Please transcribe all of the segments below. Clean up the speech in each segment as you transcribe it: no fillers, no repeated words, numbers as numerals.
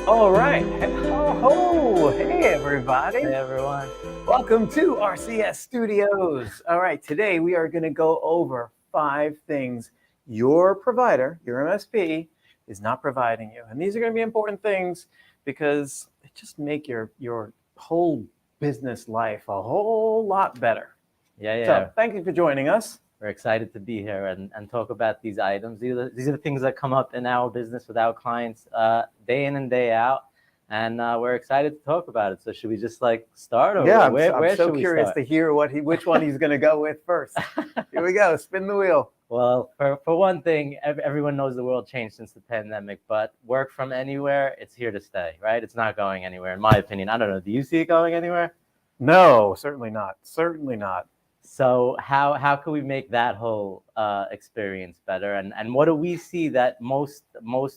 All right. Hey, everybody. Hey, everyone. Welcome to RCS Studios. All right. Today we are going to go over 5 things your provider, your MSP, is not providing you. And these are going to be important things because they just make your whole business life a whole lot better. Yeah. So thank you for joining us. We're excited to be here and talk about these items. These are the things that come up in our business with our clients day in and day out. And we're excited to talk about it. So should we just start? Or Yeah, where I'm so should we curious start? to hear which one he's going to go with first. Here we go. Spin the wheel. Well, for one thing, everyone knows the world changed since the pandemic, but work from anywhere, it's here to stay, right? It's not going anywhere, in my opinion. I don't know. Do you see it going anywhere? No, certainly not. Certainly not. So how can we make that whole experience better? And what do we see that most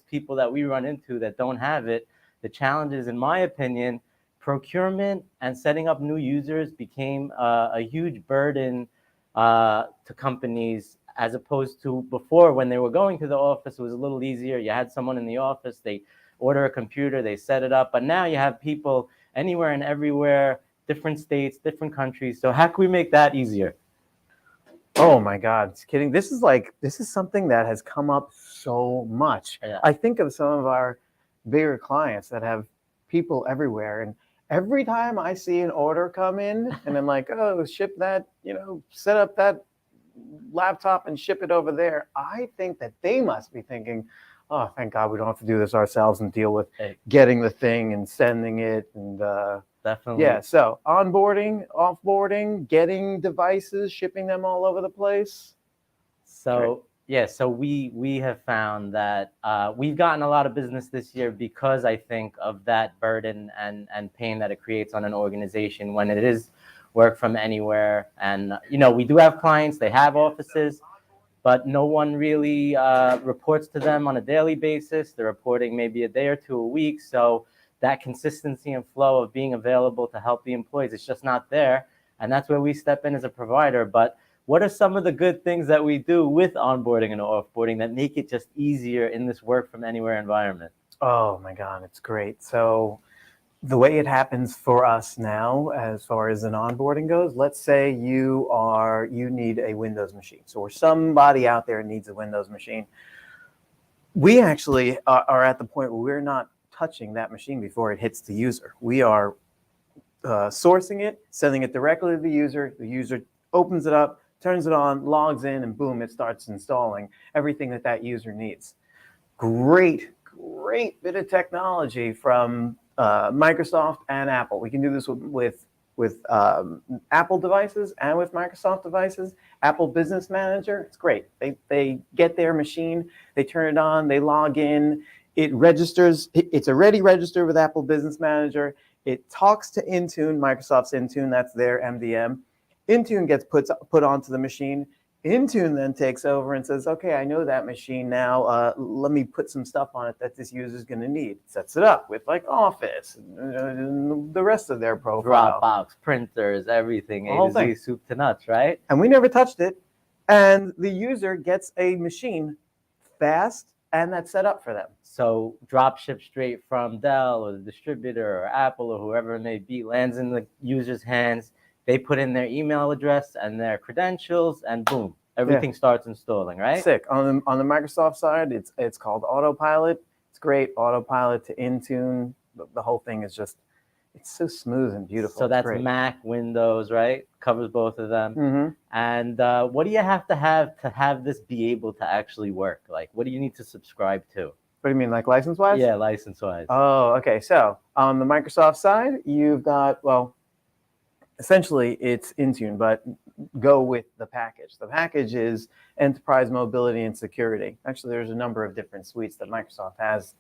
people that we run into that don't have it? The challenges, in my opinion, procurement and setting up new users became a huge burden to companies, as opposed to before when they were going to the office. It was a little easier. You had someone in the office, they order a computer, they set it up. But now you have people anywhere and everywhere, different states, different countries. So how can we make that easier? Oh my God, it's kidding. This is something that has come up so much. Yeah. I think of some of our bigger clients that have people everywhere, and every time I see an order come in and I'm like, oh, ship that, set up that laptop and ship it over there, I think that they must be thinking, oh, thank God we don't have to do this ourselves and deal with getting the thing and sending it. And Definitely. yeah, so onboarding, offboarding, getting devices, shipping them all over the place. So yeah, so we have found that we've gotten a lot of business this year because I think of that burden and pain that it creates on an organization when it is work from anywhere. And we do have clients, they have offices, but no one really reports to them on a daily basis. They're reporting maybe a day or two a week. So that consistency and flow of being available to help the employees, it's just not there. And that's where we step in as a provider. But what are some of the good things that we do with onboarding and offboarding that make it just easier in this work from anywhere environment? Oh my God, it's great. So the way it happens for us now, as far as an onboarding goes, let's say you need a Windows machine. So or somebody out there needs a Windows machine. We actually are at the point where we're not touching that machine before it hits the user. We are sourcing it, sending it directly to the user. The user opens it up, turns it on, logs in, and boom, it starts installing everything that user needs. Great bit of technology from Microsoft and Apple. We can do this with Apple devices and with Microsoft devices. Apple Business Manager, it's great. They get their machine, they turn it on, they log in, it registers, it's already registered with Apple Business Manager. It talks to Intune, Microsoft's Intune, that's their MDM. Intune gets put onto the machine. Intune then takes over and says, okay, I know that machine now. Let me put some stuff on it that this user is going to need. Sets it up with Office and the rest of their profile. Dropbox, printers, everything, The whole A to Z, soup to nuts, right? And we never touched it. And the user gets a machine fast and that's set up for them. So drop ship straight from Dell or the distributor or Apple or whoever it may be, lands in the user's hands. They put in their email address and their credentials, and boom, everything starts installing, right? Sick. On the Microsoft side, it's called Autopilot. It's great. Autopilot to Intune. The whole thing is It's so smooth and beautiful. So It's that's great. Mac, Windows, right? Covers both of them. Mm-hmm. And what do you have to have this be able to actually work? Like, what do you need to subscribe to? What do you mean, like license-wise? Yeah, license-wise. Oh, okay. So on the Microsoft side, you've got, well, essentially it's Intune, but go with the package. The package is enterprise mobility and security. Actually, there's a number of different suites that Microsoft has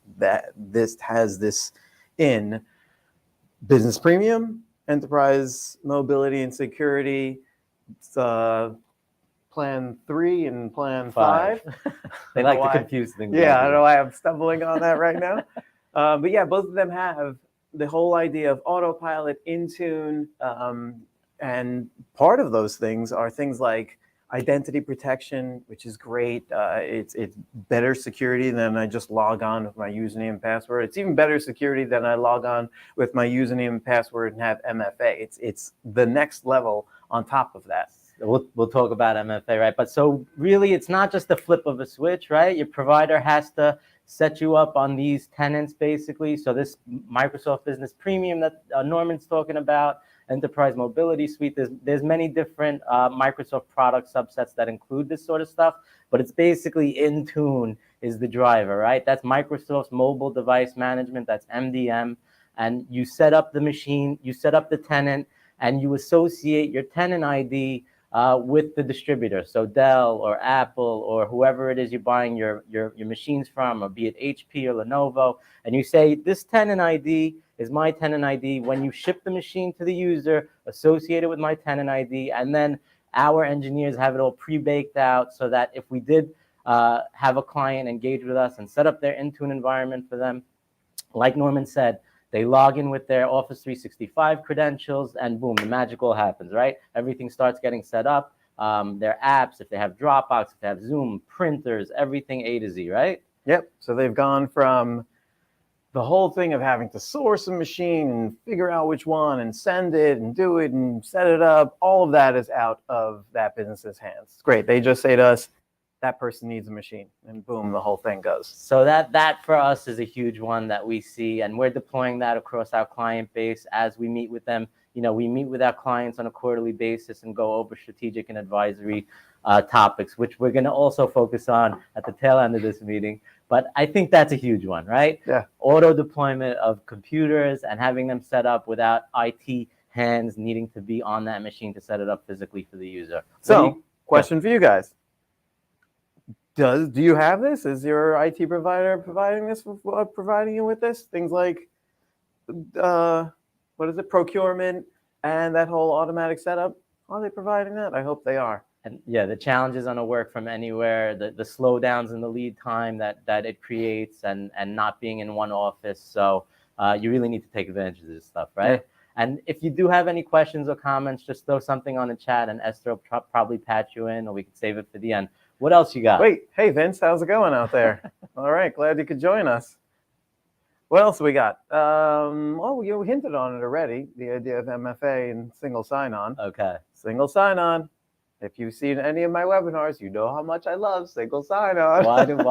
this in. Business Premium, Enterprise Mobility and Security, Plan 3 and Plan 5. They like to confuse things. Yeah, I don't know why I'm stumbling on that right now. But yeah, both of them have the whole idea of autopilot, Intune, and part of those things are things like identity protection, which is great. It's better security than I just log on with my username and password. It's even better security than I log on with my username and password and have MFA. It's the next level on top of that. We'll talk about MFA, right? But so really, it's not just the flip of a switch, right? Your provider has to set you up on these tenants, basically. So this Microsoft Business Premium that Norman's talking about, Enterprise Mobility Suite, there's many different Microsoft product subsets that include this sort of stuff, but it's basically Intune is the driver, right? That's Microsoft's mobile device management, that's MDM, and you set up the machine, you set up the tenant, and you associate your tenant ID with the distributor, so Dell or Apple or whoever it is you're buying your machines from, or be it HP or Lenovo, and you say, this tenant ID is my tenant ID. When you ship the machine to the user, associate it with my tenant ID, and then our engineers have it all pre-baked out so that if we did have a client engage with us and set up their Intune environment for them, like Norman said, they log in with their Office 365 credentials, and boom, the magical happens, right? Everything starts getting set up. Their apps, if they have Dropbox, if they have Zoom, printers, everything A to Z, right? Yep. So they've gone from the whole thing of having to source a machine and figure out which one and send it and do it and set it up. All of that is out of that business's hands. It's great. They just say to us, that person needs a machine, and boom, the whole thing goes. So that for us is a huge one that we see, and we're deploying that across our client base as we meet with them. You know, we meet with our clients on a quarterly basis and go over strategic and advisory topics, which we're going to also focus on at the tail end of this meeting. But I think that's a huge one, right? Yeah. Auto deployment of computers and having them set up without IT hands needing to be on that machine to set it up physically for the user. So, question for you guys. Do you have this? Is your IT provider providing you with this? Things like, what is it, procurement and that whole automatic setup? Are they providing that? I hope they are. And yeah, the challenges on a work from anywhere, the slowdowns in the lead time that it creates, and not being in one office. So you really need to take advantage of this stuff, right? Yeah. And if you do have any questions or comments, just throw something on the chat, and Esther will probably patch you in, or we can save it for the end. What else you got? Wait, hey Vince, how's it going out there? All right, glad you could join us. What else we got? Oh, you hinted on it already, the idea of MFA and single sign-on. Okay. Single sign-on. If you've seen any of my webinars, you know how much I love single sign-on. Why do we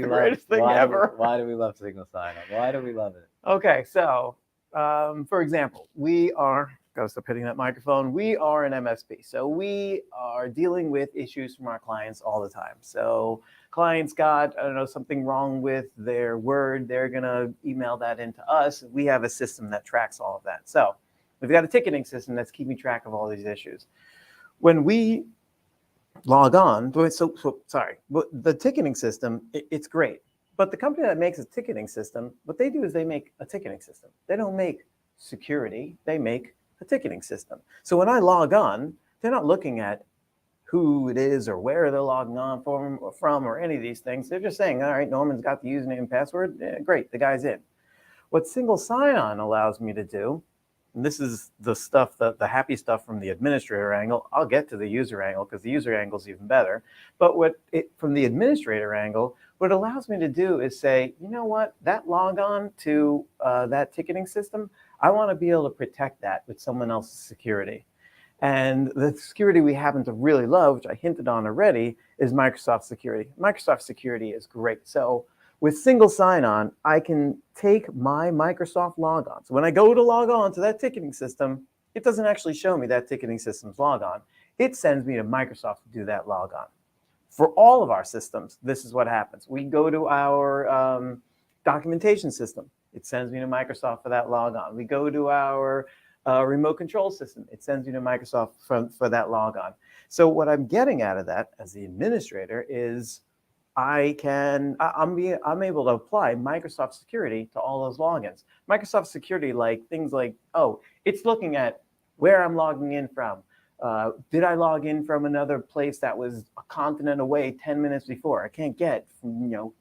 love greatest thing ever? Why do we love single sign-on? Why do we love it? Okay, so for example, gotta stop hitting that microphone. We are an MSP, so we are dealing with issues from our clients all the time. So clients got, I don't know, something wrong with their Word, they're gonna email that into us. We have a system that tracks all of that. So we've got a ticketing system that's keeping track of all these issues. When we log on, the ticketing system, it's great. But the company that makes a ticketing system, what they do is they make a ticketing system. They don't make security, they make a ticketing system. So when I log on, they're not looking at who it is or where they're logging on from or any of these things. They're just saying, all right, Norman's got the username and password. Yeah, great, the guy's in. What single sign-on allows me to do, and this is the stuff, the happy stuff from the administrator angle. I'll get to the user angle because the user angle is even better. But from the administrator angle, what it allows me to do is say, you know what, that log on to that ticketing system, I want to be able to protect that with someone else's security. And the security we happen to really love, which I hinted on already, is Microsoft Security. Microsoft Security is great. So With single sign-on, I can take my Microsoft logon. So when I go to log on to that ticketing system, it doesn't actually show me that ticketing system's logon. It sends me to Microsoft to do that logon. For all of our systems, this is what happens. We go to our documentation system. It sends me to Microsoft for that logon. We go to our remote control system. It sends me to Microsoft for that logon. So what I'm getting out of that as the administrator is I'm able to apply Microsoft security to all those logins. Microsoft security, like things like, oh, it's looking at where I'm logging in from. Did I log in from another place that was a continent away 10 minutes before? I can't get from,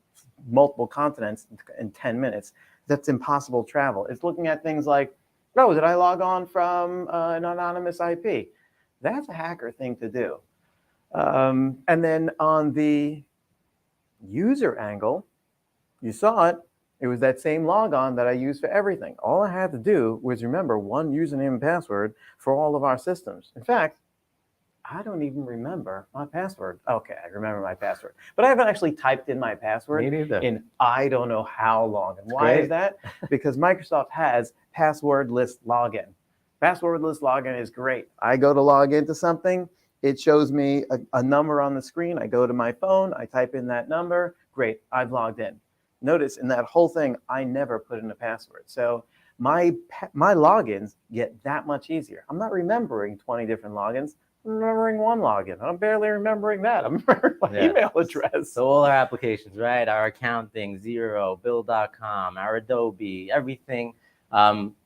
multiple continents in 10 minutes. That's impossible travel. It's looking at things like, oh, did I log on from an anonymous IP? That's a hacker thing to do. And then on the user angle, you saw it. It was that same logon that I used for everything. All I had to do was remember one username and password for all of our systems. In fact, I don't even remember my password. Okay, I remember my password. But I haven't actually typed in my password in I don't know how long. And why is that? Because Microsoft has passwordless login. Passwordless login is great. I go to log into something. It shows me a number on the screen. I go to my phone. I type in that number. Great, I've logged in. Notice in that whole thing, I never put in a password. So my logins get that much easier. I'm not remembering 20 different logins. I'm remembering one login. I'm barely remembering that. I'm remembering my email address. So all our applications, right? Our accounting, Xero, Bill.com, our Adobe, everything,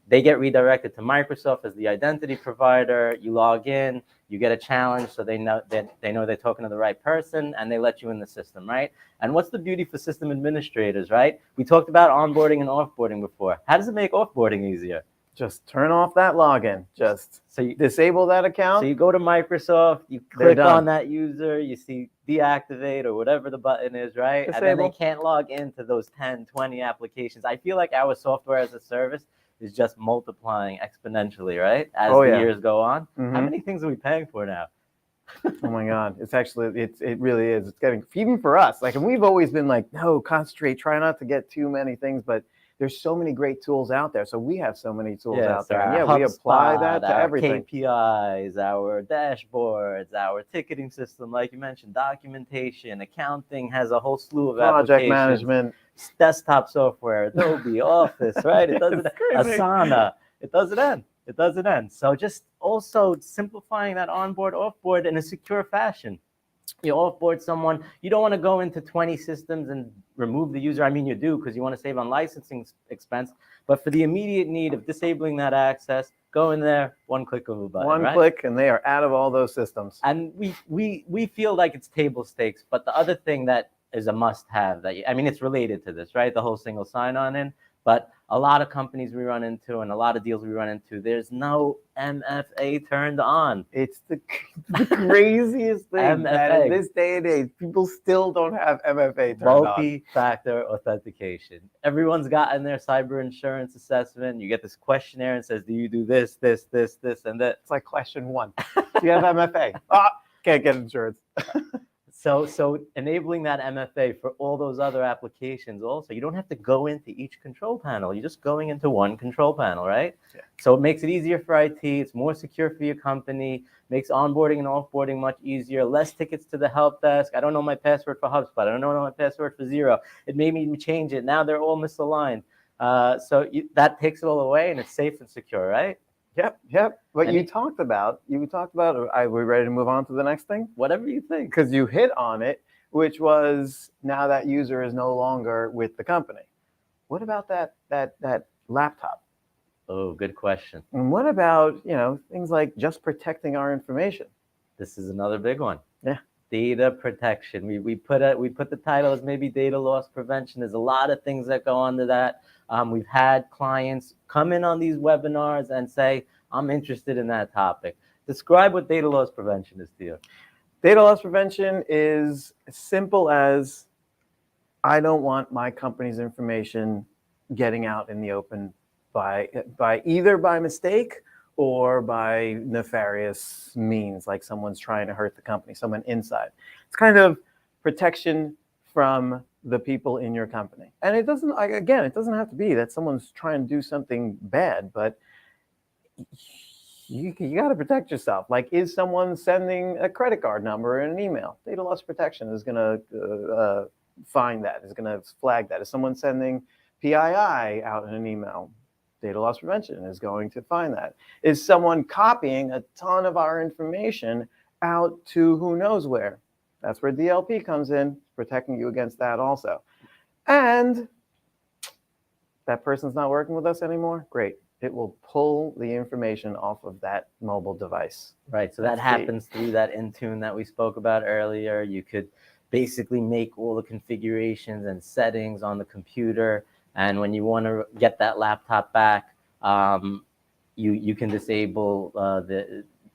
they get redirected to Microsoft as the identity provider. You log in, you get a challenge, so they know they're talking to the right person, and they let you in the system, right? And what's the beauty for system administrators, right? We talked about onboarding and offboarding before. How does it make offboarding easier? Just turn off that login. So you disable that account. So you go to Microsoft, you click on that user, you see deactivate or whatever the button is, right? Disable. And then they can't log into those 10, 20 applications. I feel like our software as a service is just multiplying exponentially, right? As the years go on. Mm-hmm. How many things are we paying for now? Oh my God. It's actually, it really is. It's getting, even for us, like, and we've always been like, no, concentrate, try not to get too many things, but there's so many great tools out there. So we have so many tools out there. And we apply that to everything. KPIs, our dashboards, our ticketing system, like you mentioned, documentation, accounting has a whole slew of project management, desktop software, Adobe, Office, right? It doesn't Asana. It doesn't end. It doesn't end. So just also simplifying that onboard, offboard in a secure fashion. You offboard someone, you don't want to go into 20 systems and remove the user. I mean, you do because you want to save on licensing expense. But for the immediate need of disabling that access, go in there, one click of a button. One click, and they are out of all those systems. And we feel like it's table stakes. But the other thing that is a must-have, it's related to this, right? The whole single sign-on in. But a lot of companies we run into and a lot of deals we run into, there's no MFA turned on. It's the craziest thing that in this day and age, people still don't have MFA turned on. Multi-factor authentication. Everyone's gotten their cyber insurance assessment. You get this questionnaire and says, do you do this, this, this, this, and that? It's like question 1. Do you have MFA? Can't get insurance. So enabling that MFA for all those other applications also, you don't have to go into each control panel. You're just going into one control panel, right? Yeah. So it makes it easier for IT. It's more secure for your company, makes onboarding and offboarding much easier, less tickets to the help desk. I don't know my password for HubSpot. I don't know my password for Xero. It made me change it. Now they're all misaligned. That takes it all away, and it's safe and secure, right? Yep. What you talked about, are we ready to move on to the next thing? Whatever you think. Because you hit on it, which was now that user is no longer with the company. What about that laptop? Oh, good question. And what about, things like just protecting our information? This is another big one. Yeah. Data protection. We put the title as maybe data loss prevention. There's a lot of things that go under that. We've had clients come in on these webinars and say, I'm interested in that topic. Describe what data loss prevention is to you. Data loss prevention is as simple as I don't want my company's information getting out in the open by either by mistake or by nefarious means, like someone's trying to hurt the company, someone inside. It's kind of protection from the people in your company. And it doesn't, again, it doesn't have to be that someone's trying to do something bad, but you got to protect yourself. Like, is someone sending a credit card number in an email? Data loss protection is going to find that, is going to flag that. Is someone sending PII out in an email? Data loss prevention is going to find that. Is someone copying a ton of our information out to who knows where? That's where DLP comes in, protecting you against that also. And that person's not working with us anymore? Great. It will pull the information off of that mobile device. Right. So that happens through that Intune that we spoke about earlier. You could basically make all the configurations and settings on the computer. And when you want to get that laptop back, you can disable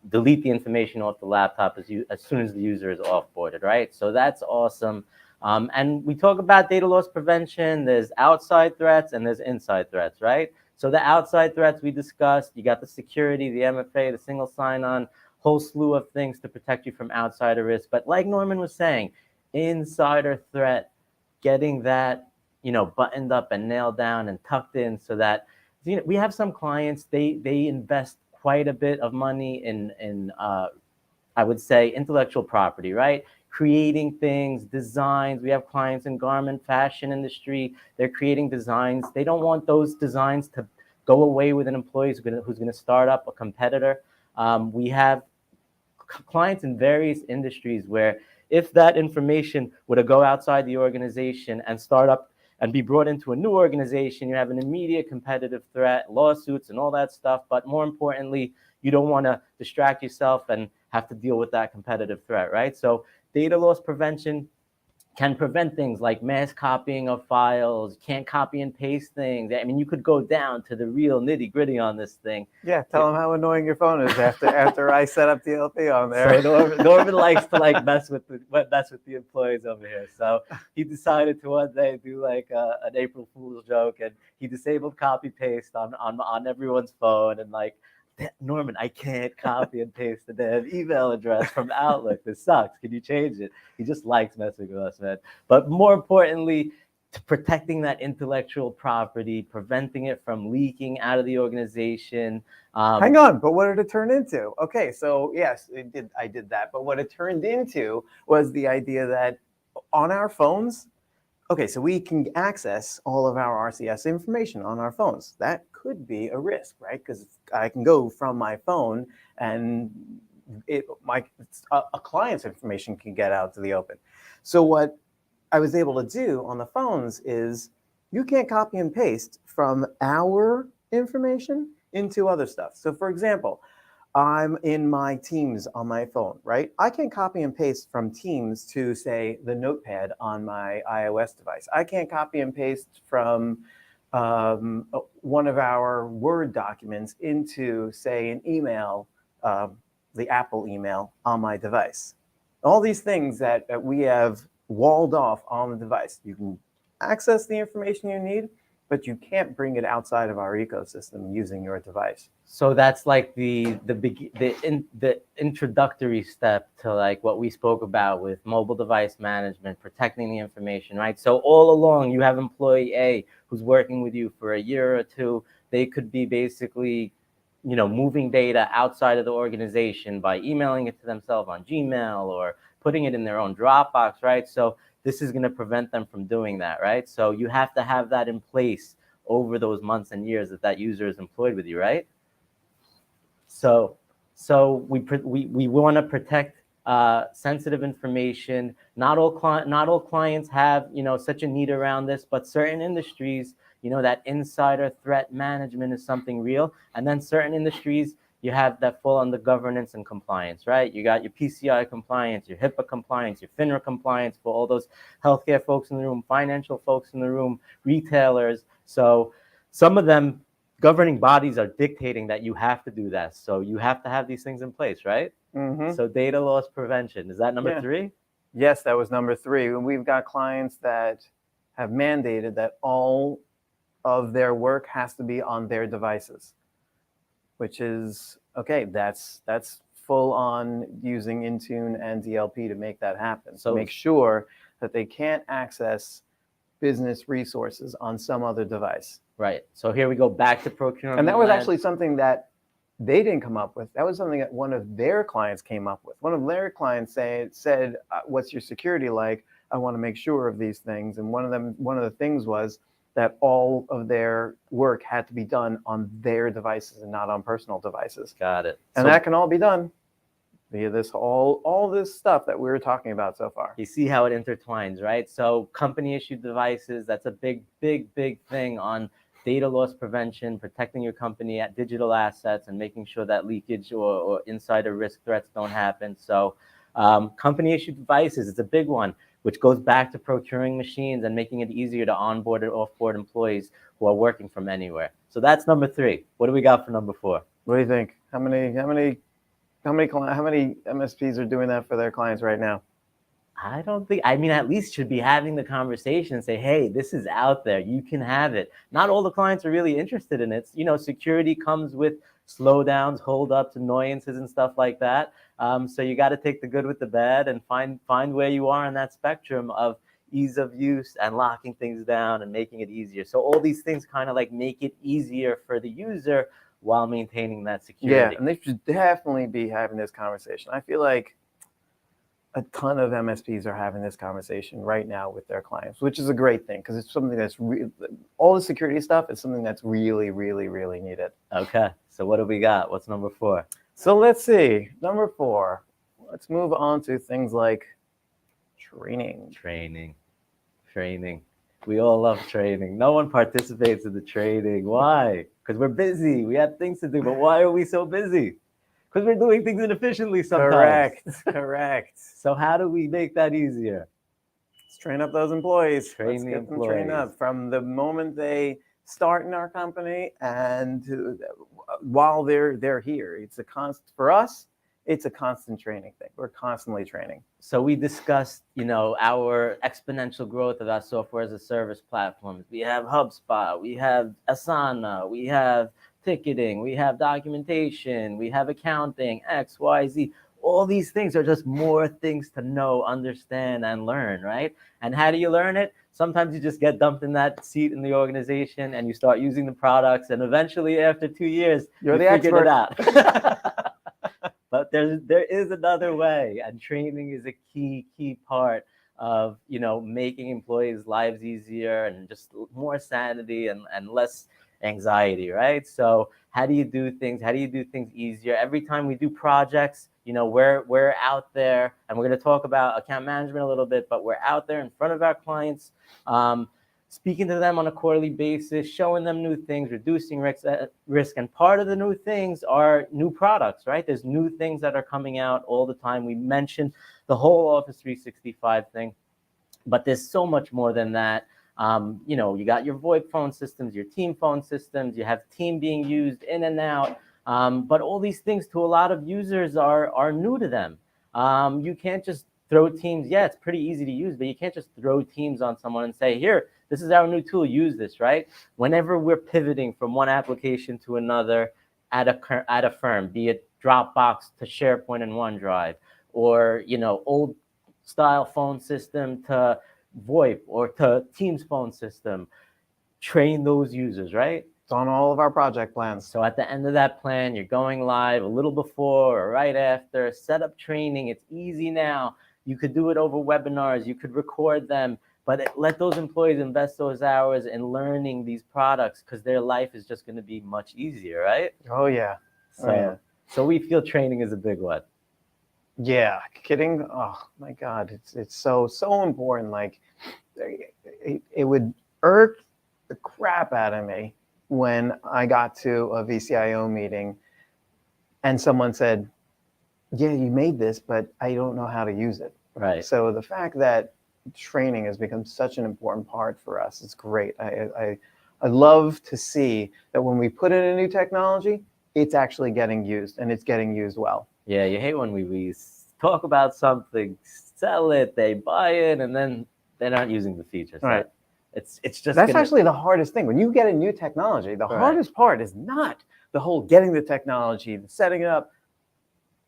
delete the information off the laptop as soon as the user is offboarded, right? So that's awesome. And we talk about data loss prevention. There's outside threats and there's inside threats, right? So the outside threats we discussed, you got the security, the MFA, the single sign-on, whole slew of things to protect you from outsider risk. But like Norman was saying, insider threat, getting that, buttoned up and nailed down and tucked in so that, we have some clients, they invest quite a bit of money in I would say, intellectual property, right? Creating things, designs. We have clients in garment fashion industry. They're creating designs. They don't want those designs to go away with an employee who's going to start up a competitor. We have clients in various industries where if that information were to go outside the organization and start up and be brought into a new organization, you have an immediate competitive threat, lawsuits and all that stuff. But more importantly, you don't want to distract yourself and have to deal with that competitive threat, right? So data loss prevention can prevent things like mass copying of files, can't copy and paste things. I mean, you could go down to the real nitty gritty on this thing. Yeah, tell them how annoying your phone is after I set up DLP on there. So Norman likes to mess with the employees over here. So he decided to one day do like an April Fool's joke, and he disabled copy paste on everyone's phone, and like, Norman, I can't copy and paste the damn email address from Outlook. This sucks. Can you change it? He just likes messing with us, man. But more importantly, protecting that intellectual property, preventing it from leaking out of the organization. Hang on, but what did it turn into? Okay, so yes, I did that. But what it turned into was the idea that on our phones, okay, so we can access all of our RCS information on our phones. That could be a risk, right? Because I can go from my phone and a client's information can get out to the open. So what I was able to do on the phones is you can't copy and paste from our information into other stuff. So for example, I'm in my Teams on my phone, right? I can copy and paste from Teams to, say, the notepad on my iOS device. I can't copy and paste from one of our Word documents into, say, an email, the Apple email on my device. All these things that we have walled off on the device. You can access the information you need, but you can't bring it outside of our ecosystem using your device. So that's like the introductory step to like what we spoke about with mobile device management, protecting the information, right? So all along you have employee A who's working with you for a year or two. They could be basically, moving data outside of the organization by emailing it to themselves on Gmail or putting it in their own Dropbox, right? So this is going to prevent them from doing that, right? So you have to have that in place over those months and years that user is employed with you, right? So we want to protect sensitive information. Not all clients have such a need around this, but certain industries, that insider threat management is something real, and then certain industries you have that fall under governance and compliance, right? You got your PCI compliance, your HIPAA compliance, your FINRA compliance for all those healthcare folks in the room, financial folks in the room, retailers. So some of them governing bodies are dictating that you have to do that. So you have to have these things in place, right? Mm-hmm. So data loss prevention, is that number 3? Yes, that was number 3. And we've got clients that have mandated that all of their work has to be on their devices, which is, okay, that's full on using Intune and DLP to make that happen. So make sure that they can't access business resources on some other device. Right. So here we go back to procurement. And that was actually something that they didn't come up with. That was something that one of their clients came up with. One of their clients said, what's your security like? I want to make sure of these things. And one of the things was that all of their work had to be done on their devices and not on personal devices. Got it. And that can all be done via this all this stuff that we were talking about so far. You see how it intertwines, right? So company issued devices, that's a big thing on data loss prevention, protecting your company at digital assets, and making sure that leakage or insider risk threats don't happen. So company issued devices, it's a big one, which goes back to procuring machines and making it easier to onboard and offboard employees who are working from anywhere. So that's number 3. What do we got for number 4? What do you think? How many MSPs are doing that for their clients right now? I mean, at least should be having the conversation and say, hey, this is out there. You can have it. Not all the clients are really interested in it. You know, security comes with slowdowns, holdups, annoyances, and stuff like that. So you got to take the good with the bad and find where you are on that spectrum of ease of use and locking things down and making it easier. So all these things kind of like make it easier for the user while maintaining that security. Yeah, and they should definitely be having this conversation. I feel like a ton of MSPs are having this conversation right now with their clients, which is a great thing because it's something that's all the security stuff is something that's really needed. Okay, so what do we got? What's number 4? So let's see, number 4. Let's move on to things like training. Training. We all love training. No one participates in the training. Why? Because we're busy. We have things to do. But why are we so busy? Because we're doing things inefficiently sometimes. Correct. So how do we make that easier? Let's train up those employees. Let's get them trained up from the moment they start in our company and while they're here. It's a constant for us. It's a constant training thing. We're constantly training. So we discussed, our exponential growth of our software as a service platforms. We have HubSpot, we have Asana, we have ticketing, we have documentation, we have accounting, X, Y, Z. All these things are just more things to know, understand, and learn, right? And how do you learn it? Sometimes you just get dumped in that seat in the organization and you start using the products, and eventually after 2 years, you figured it out. But there is another way, and training is a key part of making employees' lives easier and just more sanity and less anxiety, right? So how do you do things? How do you do things easier? Every time we do projects, we're out there, and we're going to talk about account management a little bit, but we're out there in front of our clients, speaking to them on a quarterly basis, showing them new things, reducing risk. And part of the new things are new products, right? There's new things that are coming out all the time. We mentioned the whole Office 365 thing, but there's so much more than that. You got your VoIP phone systems, your team phone systems, you have team being used in and out. But all these things to a lot of users are new to them. You can't just throw Teams. Yeah, it's pretty easy to use, but you can't just throw Teams on someone and say, here, this is our new tool, use this, right? Whenever we're pivoting from one application to another at a firm, be it Dropbox to SharePoint and OneDrive, or old style phone system to VoIP or to Teams phone system, train those users, right? It's on all of our project plans. So at the end of that plan, you're going live a little before or right after, set up training. It's easy now. You could do it over webinars. You could record them, but let those employees invest those hours in learning these products because their life is just going to be much easier, right? Oh, yeah. So we feel training is a big one. Yeah, kidding. Oh my God, it's so important. Like, it would irk the crap out of me when I got to a VCIO meeting and someone said, "Yeah, you made this, but I don't know how to use it." Right. So the fact that training has become such an important part for us is great. I love to see that when we put in a new technology, it's actually getting used, and it's getting used well. Yeah, you hate when we talk about something, sell it, they buy it, and then they're not using the features. Right. It's just that's actually the hardest thing. When you get a new technology, the hardest part is not the whole getting the technology, the setting it up.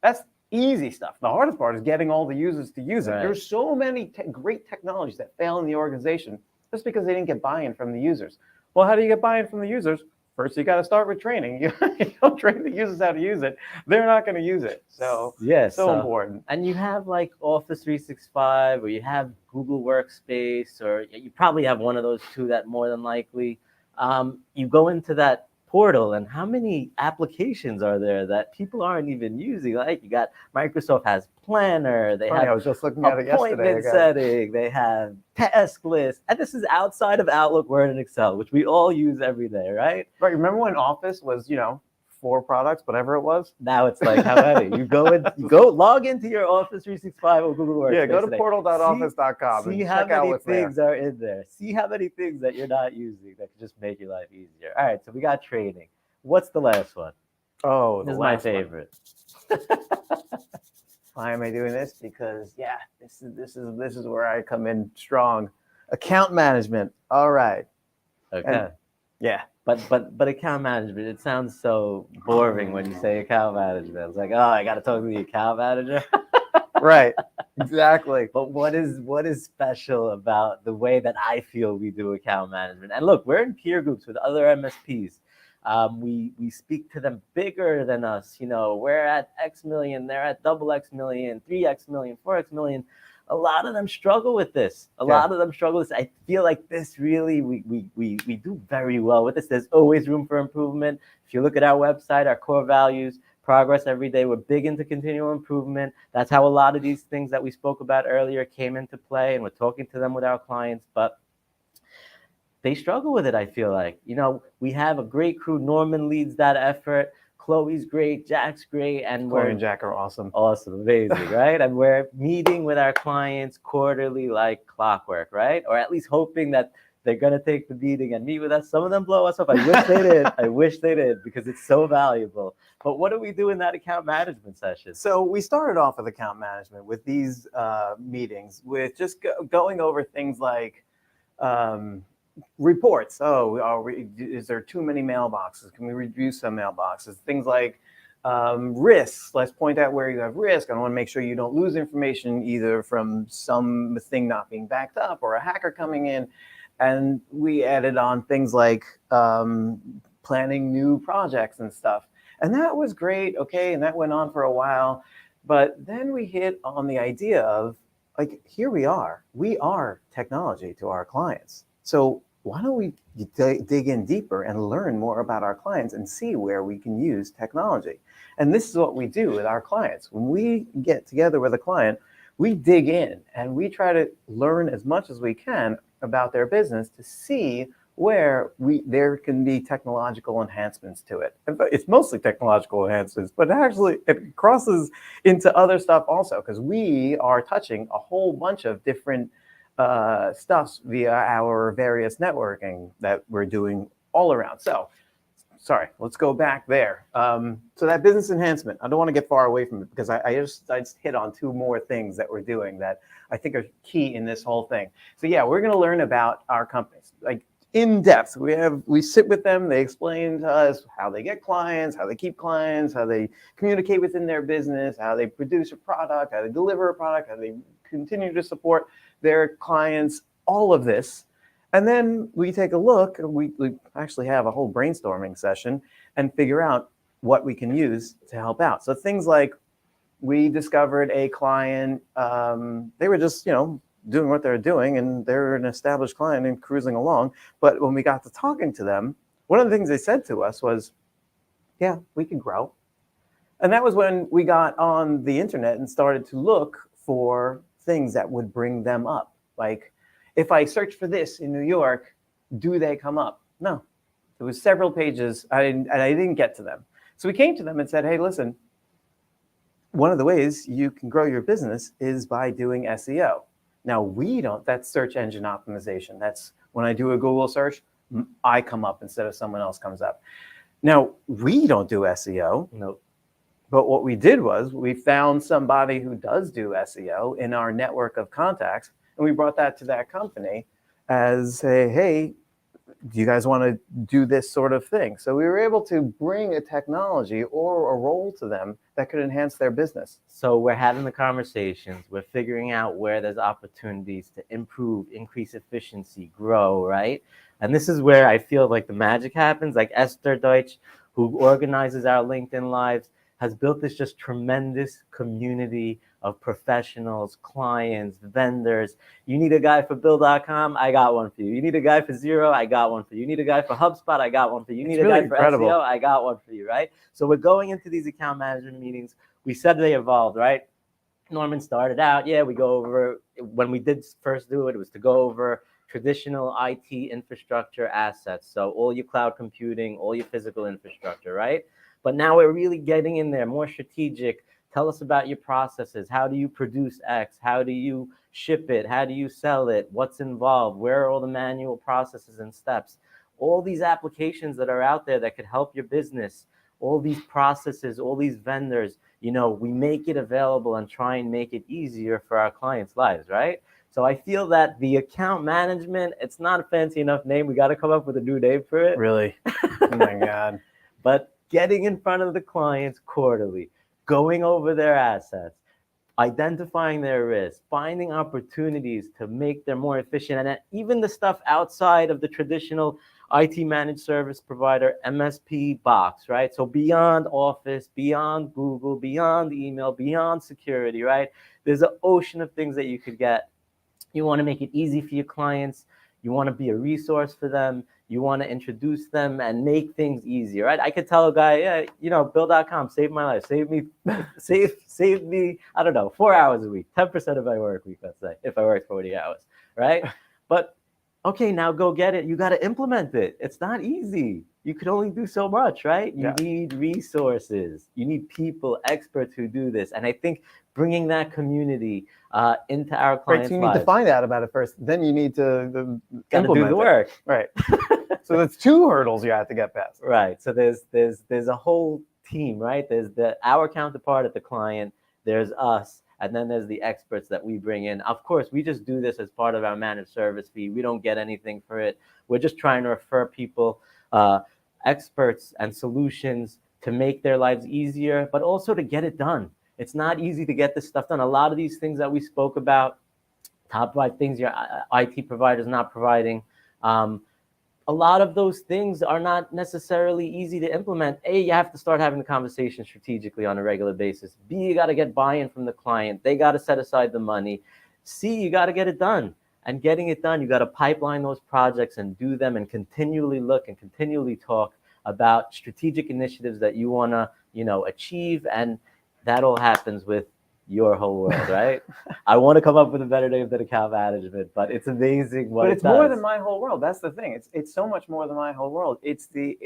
That's easy stuff. The hardest part is getting all the users to use it. There's so many great technologies that fail in the organization just because they didn't get buy-in from the users. Well, how do you get buy-in from the users? First, you got to start with training. You don't train the users how to use it, they're not going to use it. So, yes, so important. And you have like Office 365, or you have Google Workspace, or you probably have one of those two that more than likely. You go into that portal, and how many applications are there that people aren't even using? Like, you got Microsoft has Planner, they Funny, I have was just looking at it yesterday appointment again. setting, they have task list, and this is outside of Outlook, Word, and Excel, which we all use every day, right? Right. Remember when Office was, 4 products, whatever it was? Now it's like, how many? You go log into your Office 365 or Google Workspace. Yeah, go to today. portal.office.com and See how check out many what's things there. are in there. See how many things that you're not using that could just make your life easier. All right, so we got training. What's the last one? Oh, This is my favorite. Why am I doing this? Because this is where I come in strong. Account management. All right. Okay. And, yeah. But account management, it sounds so boring when you say account management. It's like, oh, I got to talk to the account manager. Right. Exactly. But what is special about the way that I feel we do account management? And look, we're in peer groups with other MSPs. We speak to them bigger than us. We're at X million, they're at double X million, 3X million, 4X million. A lot of them struggle with this. A lot of them struggle with this. I feel like this really, we do very well with this. There's always room for improvement. If you look at our website, our core values, progress every day, we're big into continual improvement. That's how a lot of these things that we spoke about earlier came into play, and we're talking to them with our clients. But they struggle with it, I feel like. We have a great crew. Norman leads that effort. Chloe's great, Jack's great, and Chloe and Jack are awesome. Awesome, amazing, right? And we're meeting with our clients quarterly like clockwork, right? Or at least hoping that they're going to take the meeting and meet with us. Some of them blow us up. I wish they did. I wish they did, because it's so valuable. But what do we do in that account management session? So we started off with account management with these meetings, with just going over things like reports. Is there too many mailboxes? Can we review some mailboxes? Things like risks. Let's point out where you have risk. I want to make sure you don't lose information either from something not being backed up or a hacker coming in. And we added on things like planning new projects and stuff. And that was great. Okay. And that went on for a while. But then we hit on the idea of, like, here we are technology to our clients. So why don't we dig in deeper and learn more about our clients and see where we can use technology? And this is what we do with our clients. When we get together with a client, we dig in and we try to learn as much as we can about their business to see where there can be technological enhancements to it. It's mostly technological enhancements, but actually it crosses into other stuff also, because we are touching a whole bunch of different stuffs via our various networking that we're doing all around. So, sorry, let's go back there. So that business enhancement, I don't want to get far away from it, because I just hit on 2 more things that we're doing that I think are key in this whole thing. So yeah, we're going to learn about our companies, like in depth. We sit with them, they explain to us how they get clients, how they keep clients, how they communicate within their business, how they produce a product, how they deliver a product, how they continue to support their clients, all of this. And then we take a look, we actually have a whole brainstorming session and figure out what we can use to help out. So things like, we discovered a client, they were just, doing what they're doing, and they're an established client and cruising along. But when we got to talking to them, one of the things they said to us was, yeah, we can grow. And that was when we got on the internet and started to look for things that would bring them up. Like, if I search for this in New York, do they come up? No. It was several pages, and I didn't get to them. So we came to them and said, hey, listen, one of the ways you can grow your business is by doing SEO. Now, that's search engine optimization. That's when I do a Google search, I come up instead of someone else comes up. Now, we don't do SEO. Nope. But what we did was we found somebody who does do SEO in our network of contacts, and we brought that to that company as, hey, do you guys want to do this sort of thing? So we were able to bring a technology or a role to them that could enhance their business. So we're having the conversations, we're figuring out where there's opportunities to improve, increase efficiency, grow, right? And this is where I feel like the magic happens. Like Esther Deutsch, who organizes our LinkedIn Lives, has built this just tremendous community of professionals, clients, vendors. You need a guy for Bill.com, I got one for you. You need a guy for Zero, I got one for you. You need a guy for HubSpot, I got one for you. You need a guy for SEO, I got one for you, right? So we're going into these account management meetings. We said they evolved, right? Norman started out, we go over, when we did first do it, it was to go over traditional IT infrastructure assets. So all your cloud computing, all your physical infrastructure, right? But now we're really getting in there, more strategic. Tell us about your processes. How do you produce X? How do you ship it? How do you sell it? What's involved? Where are all the manual processes and steps? All these applications that are out there that could help your business, all these processes, all these vendors, we make it available and try and make it easier for our clients' lives, right? So I feel that the account management, it's not a fancy enough name. We got to come up with a new name for it. Really? Oh my God. But getting in front of the clients quarterly, going over their assets, identifying their risks, finding opportunities to make them more efficient, and even the stuff outside of the traditional IT managed service provider MSP box, right? So beyond Office, beyond Google, beyond email, beyond security, right? There's an ocean of things that you could get. You want to make it easy for your clients. You want to be a resource for them. You want to introduce them and make things easier, right? I could tell a guy, Bill.com saved my life, saved me, I don't know, 4 hours a week, 10% of my work week, let's say, if I work 40 hours, right? But okay, now go get it. You got to implement it. It's not easy. You can only do so much, right? You need resources. You need people, experts who do this. And I think bringing that community into our clients' lives. So you need to find out about it first. Then you need to implement do the work. Right. So that's 2 hurdles you have to get past. Right. So there's a whole team, right? There's our counterpart at the client. There's us. And then there's the experts that we bring in. Of course, we just do this as part of our managed service fee. We don't get anything for it. We're just trying to refer people, experts and solutions to make their lives easier, but also to get it done. It's not easy to get this stuff done. A lot of these things that we spoke about, top 5 things your IT provider is not providing, a lot of those things are not necessarily easy to implement. A, you have to start having the conversation strategically on a regular basis. B, you got to get buy-in from the client. They got to set aside the money. C, you got to get it done. And getting it done, you got to pipeline those projects and do them and continually look and continually talk about strategic initiatives that you want to, achieve. And that all happens with your whole world, right? I want to come up with a better name than account management, but it's amazing what it's more than my whole world. That's the thing. It's so much more than my whole world. It's the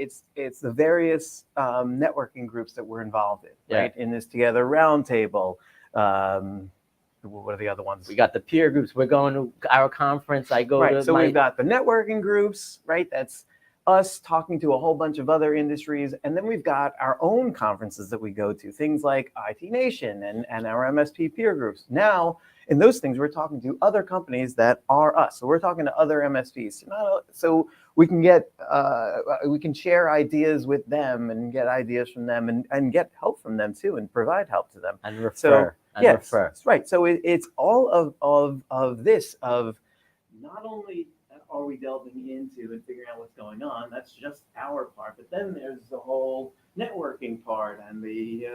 various networking groups that we're involved in, right? In this Together Roundtable. What are the other ones? We got the peer groups. We're going to our conference. I go to. So we've got the networking groups, right? That's us talking to a whole bunch of other industries. And then we've got our own conferences that we go to, things like IT Nation and our MSP peer groups. Now, in those things, we're talking to other companies that are us. So we're talking to other MSPs. So we can we can share ideas with them and get ideas from them and get help from them too and provide help to them. And refer. Refer. Right. So it's all of this, of not only are we delving into and figuring out what's going on, that's just our part, but then there's the whole networking part and the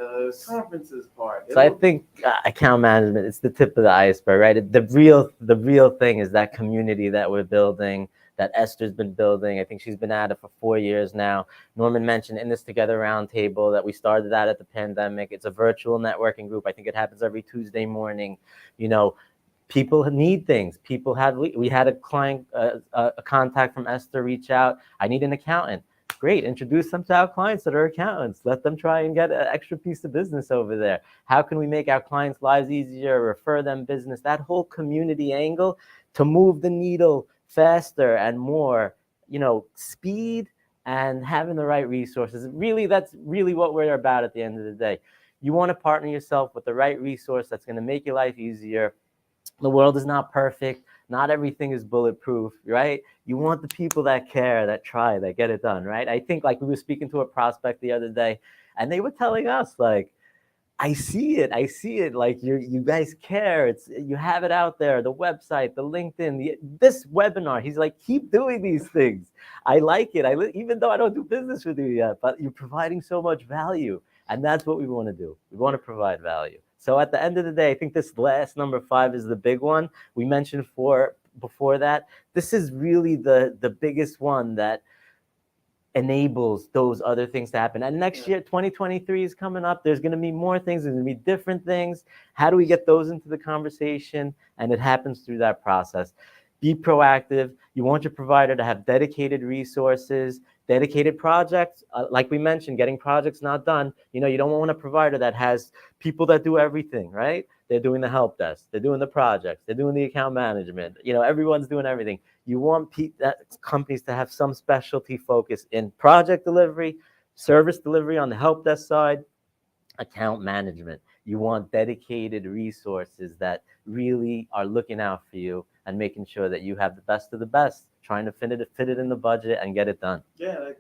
conferences part. So I think account management is the tip of the iceberg, right? The real thing is that community that we're building, that Esther's been building. I think she's been at it for 4 years now. Norman mentioned in this Together Roundtable that we started that at the pandemic. It's a virtual networking group. I think it happens every Tuesday morning. People need things. We had a client, a contact from Esther reach out. I need an accountant. Great. Introduce them to our clients that are accountants. Let them try and get an extra piece of business over there. How can we make our clients' lives easier, refer them business? That whole community angle to move the needle faster and more, speed and having the right resources. That's really what we're about at the end of the day. You want to partner yourself with the right resource that's going to make your life easier. The world is not perfect. Not everything is bulletproof, right? You want the people that care, that try, that get it done, right? I think like we were speaking to a prospect the other day, and they were telling us like, I see it. I see it. Like you guys care. It's you have it out there. The website, the LinkedIn, this webinar. He's like, keep doing these things. I like it. Even though I don't do business with you yet, but you're providing so much value, and that's what we want to do. We want to provide value. So at the end of the day, I think this last number 5 is the big one. We mentioned 4 before that. This is really the biggest one that enables those other things to happen. And next year, 2023 is coming up. There's going to be more things. There's going to be different things. How do we get those into the conversation? And it happens through that process. Be proactive. You want your provider to have dedicated resources, dedicated projects. Like we mentioned, getting projects not done. You don't want a provider that has people that do everything, right? They're doing the help desk. They're doing the projects. They're doing the account management. Everyone's doing everything. You want companies to have some specialty focus in project delivery, service delivery on the help desk side, account management. You want dedicated resources that really are looking out for you and making sure that you have the best of the best, trying to fit it in the budget and get it done. Yeah,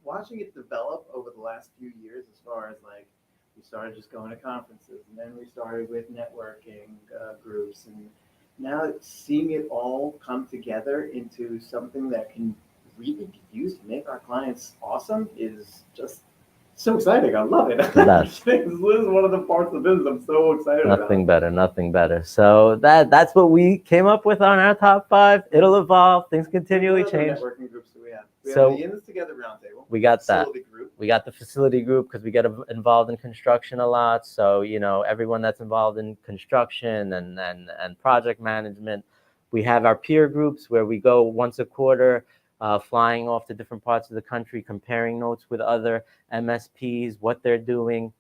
watching it develop over the last few years, as far as like we started just going to conferences, and then we started with networking groups, and now seeing it all come together into something that can really be used to make our clients awesome is just so exciting. I love it. This is one of the parts of the business I'm so excited about. Nothing better. So that's what we came up with on our top 5. It'll evolve. Things continually change. Networking groups do we have? We have the In This Together Roundtable. We got that. Group. We got the facility group because we get involved in construction a lot. So, everyone that's involved in construction and project management. We have our peer groups where we go once a quarter, flying off to different parts of the country, comparing notes with other MSPs, what they're doing,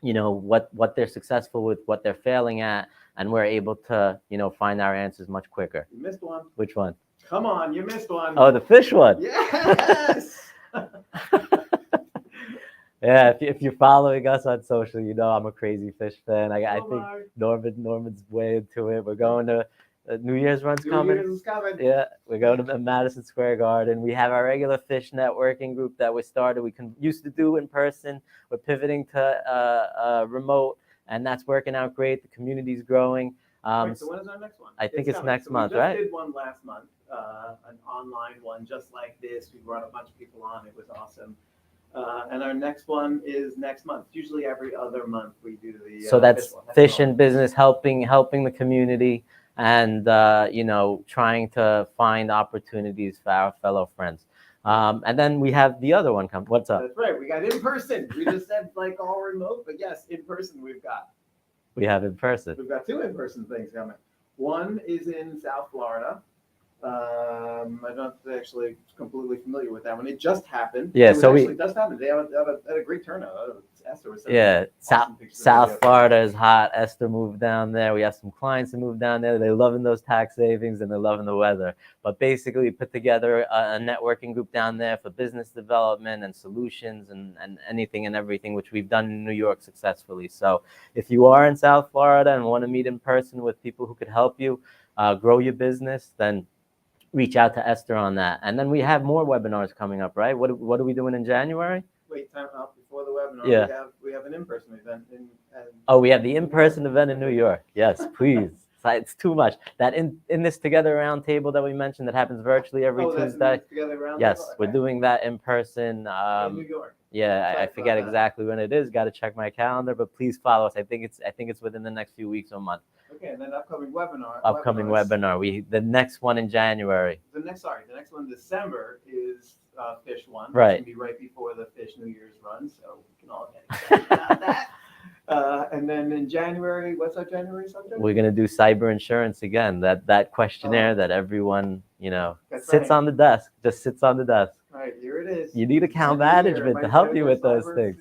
what they're successful with, what they're failing at, and we're able to, find our answers much quicker. You missed one. Which one? Come on, you missed one. Oh, the fish one. Yes. Yeah, if you're following us on social, I'm a crazy fish fan. I think Norman's way into it. We're going to New Year's run's coming. New Year's is coming. Yeah, we're going to Madison Square Garden. We have our regular fish networking group that we started. We used to do in person. We're pivoting to remote, and that's working out great. The community's growing. Wait, so when is our next one? I think it's next month, we just right? did one last month, an online one just like this. We brought a bunch of people on. It was awesome. And our next one is next month. Usually every other month we do the. So that's fish and business, helping the community, and trying to find opportunities for our fellow friends. And then we have the other one come. What's up? That's right. We got in person. We just said like all remote, but yes, in person we've got. We have in person. We've got 2 in-person things coming. One is in South Florida. I'm not actually completely familiar with that one. It just happened. Yeah, so it just happened. They had a great turnout. Esther was South Florida is hot. Esther moved down there. We have some clients who moved down there. They're loving those tax savings and they're loving the weather. But basically, we put together a networking group down there for business development and solutions and anything and everything, which we've done in New York successfully. So if you are in South Florida and want to meet in person with people who could help you grow your business, then reach out to Esther on that. And then we have more webinars coming up, right? What are we doing in January? Wait, time out before the webinar. Yeah. We have an in-person event we have the in-person event in New York. Yes, please. It's too much. That in this Together Roundtable that we mentioned that happens virtually every Tuesday. Yes, okay. We're doing that in person. In New York. Yeah, I forget exactly when it is. Got to check my calendar, but please follow us. I think it's within the next few weeks or month. Okay, and then upcoming webinar. The next one in January. The next one in December is Fish one. Right. It's gonna be right before the Fish New Year's run, so we can all get excited about that. And then in January, what's our January subject? We're gonna do cyber insurance again. That questionnaire that everyone sits on the desk, just sits on the desk. All right, here it is. You need account management to help you with those things.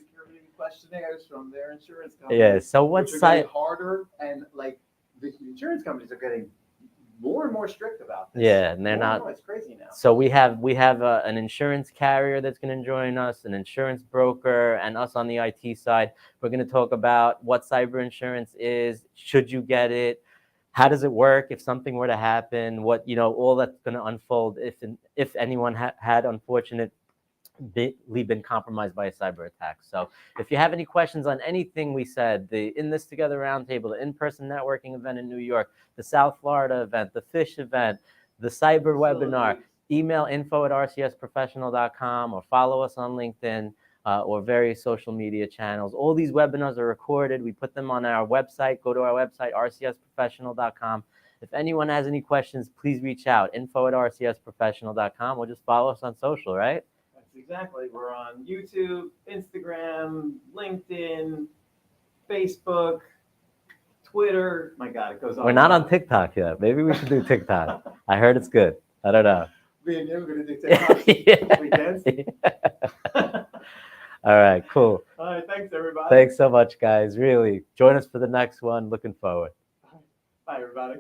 Questionnaires from their insurance company. Yeah. So what's harder, and like the insurance companies are getting more and more strict about this. Yeah, and they're not. It's crazy now. So we have an insurance carrier that's going to join us, an insurance broker, and us on the IT side. We're going to talk about what cyber insurance is, should you get it, how does it work if something were to happen, what, all that's going to unfold if anyone had unfortunately been compromised by a cyber attack. So if you have any questions on anything we said, the In This Together Roundtable, the in-person networking event in New York, the South Florida event, the Fish event, the cyber webinar, email info@rcsprofessional.com or follow us on LinkedIn or various social media channels. All these webinars are recorded. We put them on our website. Go to our website, rcsprofessional.com. If anyone has any questions, please reach out, info@rcsprofessional.com, or just follow us on social, right? Exactly. We're on YouTube, Instagram, LinkedIn, Facebook, Twitter. My God, it goes on. We're not on TikTok yet. Maybe we should do TikTok. I heard it's good. I don't know. Me and you are going to do TikTok. Yeah. Weekends. All right, cool. All right, thanks, everybody. Thanks so much, guys. Really. Join us for the next one. Looking forward. Bye, everybody.